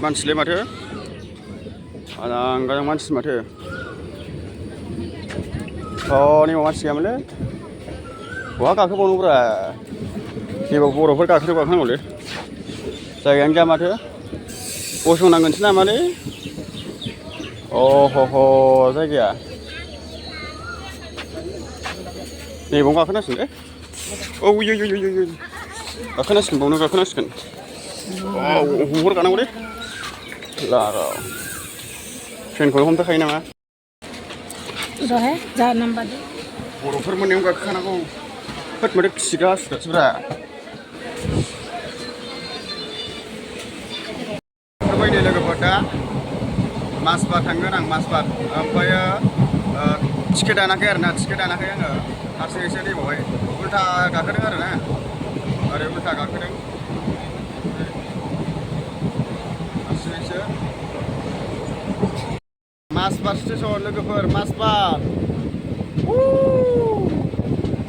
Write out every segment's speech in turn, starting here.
मानसिलाय माथो आजां मानसि माथो नै मानसि गैयामोनलै बहा गाखोबावनोब्रा जेबो बर'फोर गाखोनांगौलै जायगायानो गैया माथो गसंनांगोनसो नामालै जायगाया नैबाव गाखोनांसिगोनलै गाखोनांसिगोन बावनो गाखोनांसिगोन हमहरगानांगौलै लागाव ट्रेनखौनो हमथाखायो नामा बर'फोर मोननायाव गाखोखानांगौ होद माथो खिगा हासुगासोब्रा फैबाय लोगोफोर दा मासबार थांगोन आं मासबार ओमफ्रायो टिकेट दानाखै आरोना टिकेट दानाखै आङो हारसिङैसो नैबावहाय उल्था गाखोदों आरोना ओरै उल्था गाखोदों हारसिङैसो मासबार स्टेसन लोगोफोर मासबार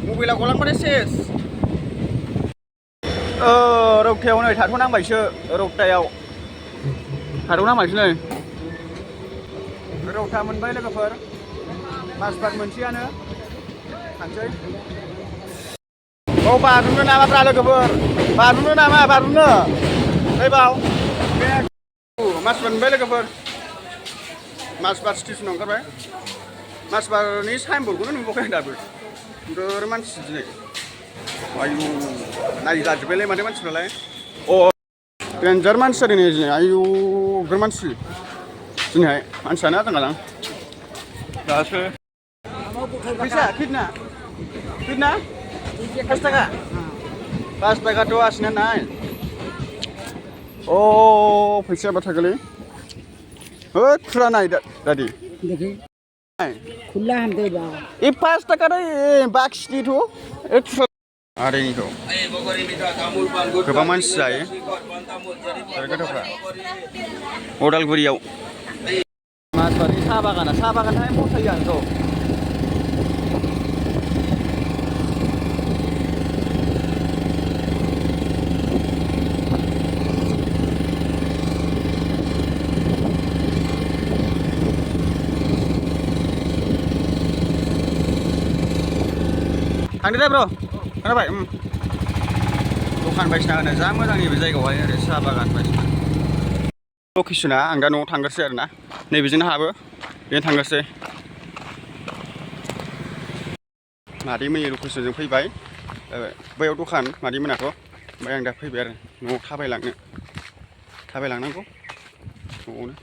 मबाइला गलांबाथाय सेस रौतायाव नै थाथ'नांबायसो रौतायाव थाथ'नांबायसो नै रौता मोनबाय लोगोफोर मासबार मोनसेयानो थांसै बारनो नामाब्रा लोगोफोर बारनो नामा बारनो नैबाव मासबार मोनबाय लोगोफोर मासबार स्टेसनाव ओंखारबाय मासबारनि साइनबर्डखौनो नुबावाखै आं दाबो नोगोर मानसि दिनै आयु नायजाजोब्बायलै माथो मानसिफ्रालाय देन्जार मानसि जादों नै दिनै आयु नोगोर मानसि दिनैहाय मानसियानो आजां गाजां दासो फैसा कितना 5 टाका 5 टाका तो आसिना नाय फैसाया बाथागोलै होद खुला नाय दादी खुला हम दे बा 5 टाका रे बाखिनि तो आदैनिखौ गोबां मानसि जायो गोथावफ्रा अदालगुरियाव मासबारनि साहा बागानहाय मसायो आंथ' थांदो दे ब्र' खोनाबाय दखान बायदिसिना होनो जा मोजां नैबे जायगायावहाय ओरै साहा बागान बायदिसिना लकेसना आं दा न'आव थांगारसै आरोना नैबेजोंनो हाबो बेजों थांगारसै मादै मोननि लकेसनजों फैबाय बैयाव दखान मादै मोनाथ' ओमफ्राय आं दा फैबाय आरो न'आव थाबायलांनांगौ न'आवनो